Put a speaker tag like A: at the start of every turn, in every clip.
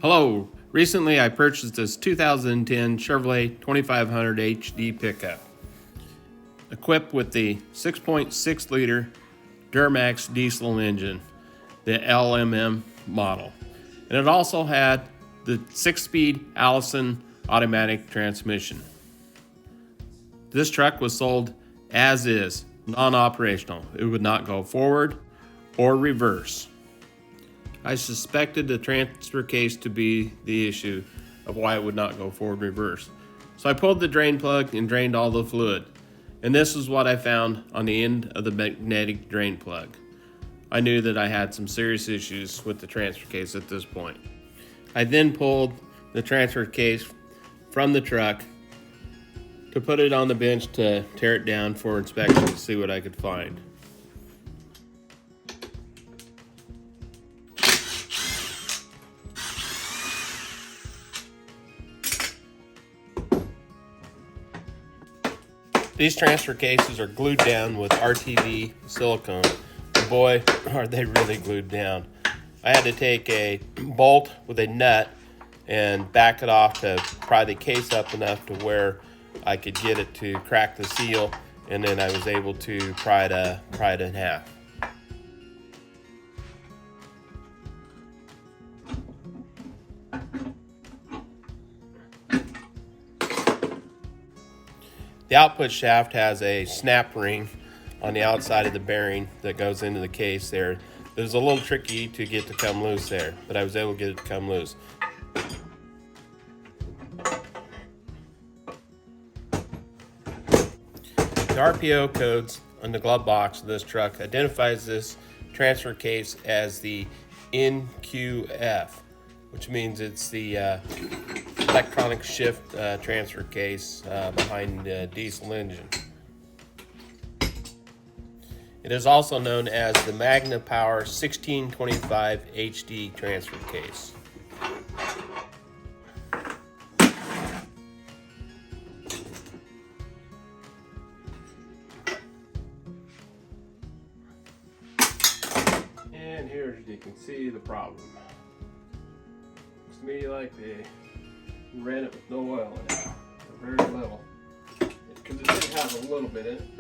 A: Hello, recently I purchased this 2010 Chevrolet 2500 HD pickup, equipped with the 6.6 liter Duramax diesel engine, the LMM model. And it also had the 6-speed Allison automatic transmission. This truck was sold as is, non-operational. It would not go forward or reverse. I suspected the transfer case to be the issue of why it would not go forward reverse. So I pulled the drain plug and drained all the fluid. And this is what I found on the end of the magnetic drain plug. I knew that I had some serious issues with the transfer case at this point. I then pulled the transfer case from the truck to put it on the bench to tear it down for inspection to see what I could find. These transfer cases are glued down with RTV silicone. Boy, are they really glued down. I had to take a bolt with a nut and back it off to pry the case up enough to where I could get it to crack the seal, and then I was able to pry it in half. The output shaft has a snap ring on the outside of the bearing that goes into the case there. It was a little tricky to get to come loose there, but I was able to get it to come loose. The RPO codes on the glove box of this truck identifies this transfer case as the NQF, which means it's the electronic shift transfer case behind the diesel engine. It is also known as the Magna Power 1625 HD transfer case. And here you can see the problem. Looks to me like they ran it with no oil in it, or very little, because it did have a little bit in it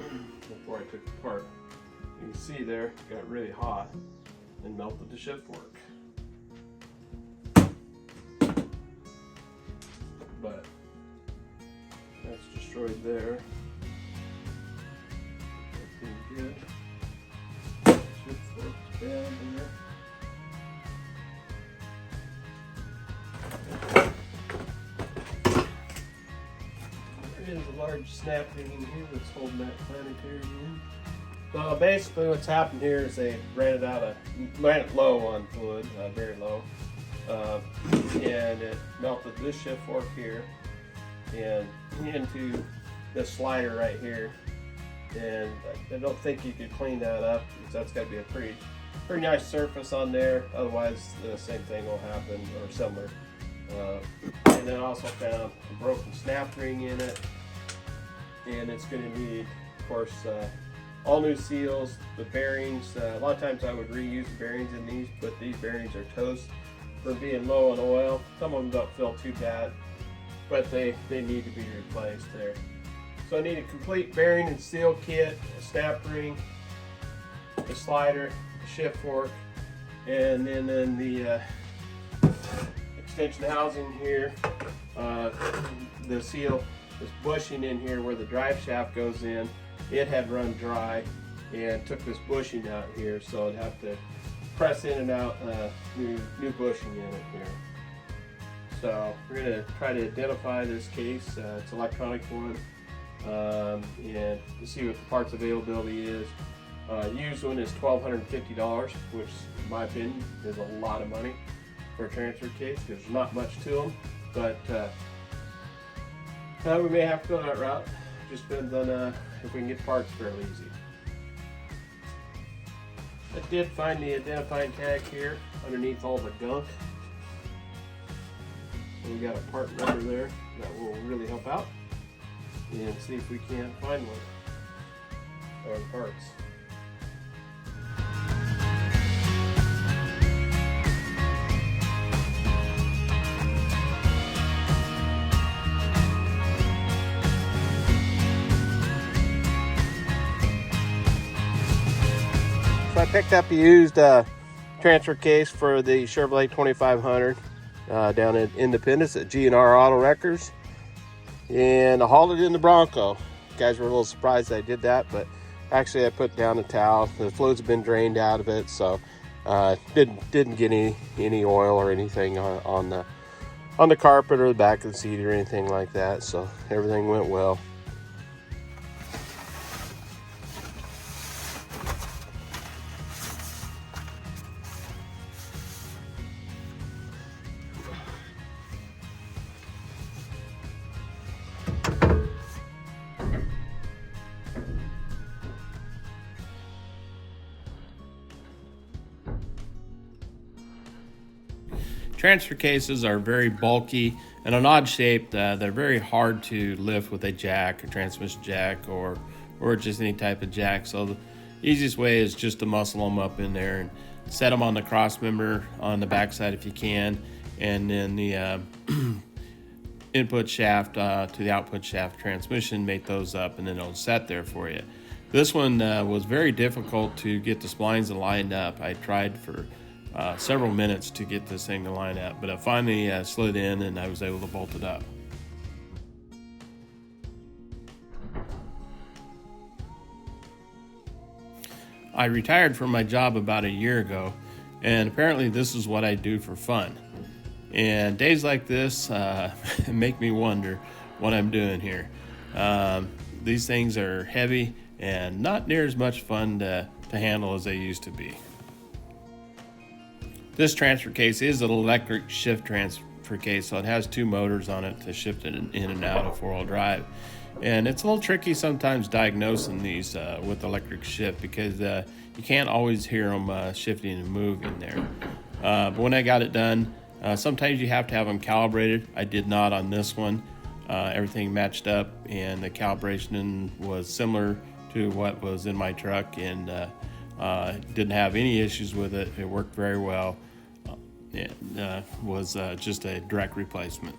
A: before I took it apart. You can see there, it got really hot and melted the shift work. But that's destroyed there. Looking good. Shift work's bad there. There is a large snap ring in here that's holding that planetary in. So basically what's happened here is they ran it low on fluid, very low, and it melted this shift fork here and into this slider right here. And I don't think you could clean that up, because that's got to be a pretty nice surface on there, otherwise the same thing will happen, or similar. And then I also found a broken snap ring in it, and it's going to need, of course, all new seals, the bearings. A lot of times I would reuse the bearings in these, but these bearings are toast for being low on oil. Some of them don't feel too bad, but they need to be replaced there. So I need a complete bearing and seal kit, a snap ring, a slider, a shift fork, and then the extension housing here. The seal, this bushing in here where the drive shaft goes in, it had run dry and took this bushing out here, so I'd have to press in and out new bushing in it here. So we're going to try to identify this case. It's an electronic one, and to see what the parts availability is. Used one is $1,250, which in my opinion is a lot of money for a transfer case, because there's not much to them, but we may have to go that route. Just depends on if we can get parts fairly easy. I did find the identifying tag here underneath all the gunk. And we got a part number there that will really help out, and see if we can't find one or parts. picked up a used transfer case for the Chevrolet 2500 down at Independence at G&R Auto Wreckers, and I hauled it in the Bronco. You guys were a little surprised I did that, but actually I put down a towel. The fluids have been drained out of it, so didn't get any oil or anything on the carpet or the back of the seat or anything like that, so everything went well. Transfer cases are very bulky and an odd shape. They're very hard to lift with a jack, a transmission jack, or just any type of jack. So the easiest way is just to muscle them up in there and set them on the cross member on the backside if you can, and then the input shaft to the output shaft transmission, make those up, and then it'll set there for you. This one was very difficult to get the splines lined up. I tried for several minutes to get this thing to line up, but I finally slid in and I was able to bolt it up. I retired from my job about a year ago, and apparently this is what I do for fun. And days like this make me wonder what I'm doing here. These things are heavy and not near as much fun to handle as they used to be. This transfer case is an electric shift transfer case, so it has two motors on it to shift it in and out of four-wheel drive. And it's a little tricky sometimes diagnosing these with electric shift, because you can't always hear them shifting and moving there. But when I got it done, sometimes you have to have them calibrated. I did not on this one. Everything matched up, and the calibration was similar to what was in my truck, and didn't have any issues with it. It worked very well. It was just a direct replacement.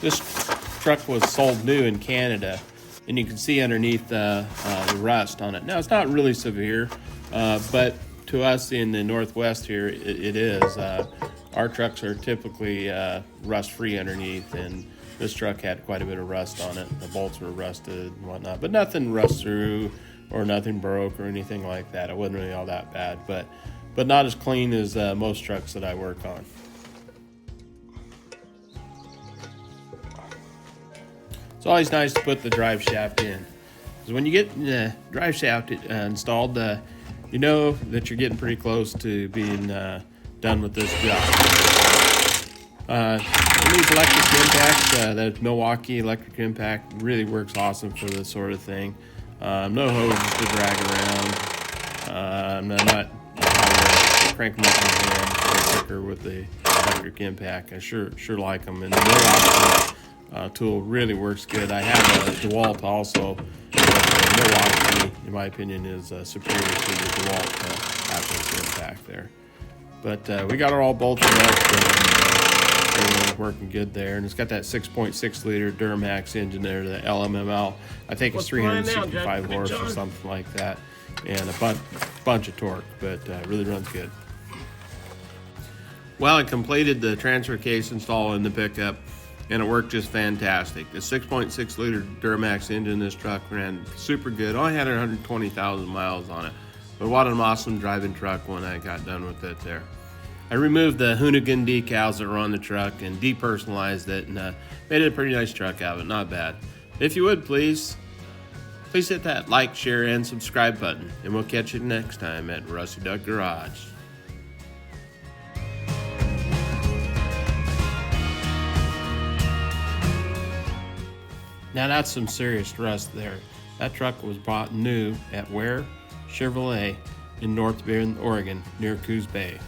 A: This truck was sold new in Canada, and you can see underneath the rust on it. Now, it's not really severe, but to us in the Northwest here, it is. Our trucks are typically rust-free underneath, and this truck had quite a bit of rust on it. The bolts were rusted and whatnot, but nothing rust through or nothing broke or anything like that. It wasn't really all that bad, but not as clean as most trucks that I work on. It's always nice to put the drive shaft in, because when you get the drive shaft installed, you know that you're getting pretty close to being done with this job. These electric impacts, that Milwaukee electric impact really works awesome for this sort of thing. No hoses to drag around. I'm not crank them up my hand quicker with the electric impact. I sure like them. And the Milwaukee tool really works good. I have a DeWalt also, but the Milwaukee, in my opinion, is superior to the DeWalt Atlas impact there. But we got it all bolted up, and everything's working good there. And it's got that 6.6 liter Duramax engine there, the LMM. I think it's 365 horse or something like that, and a bunch of torque, but really runs good. Well, I completed the transfer case install in the pickup, and it worked just fantastic. The 6.6 liter Duramax engine in this truck ran super good. Only had 120,000 miles on it, but what an awesome driving truck when I got done with it there. I removed the Hoonigan decals that were on the truck and depersonalized it, and made it a pretty nice truck out of it. Not bad. If you would, please hit that like, share, and subscribe button, and we'll catch you next time at Rusty Duck Garage. Now that's some serious rust there. That truck was bought new at where? Chevrolet in North Bend, Oregon, near Coos Bay.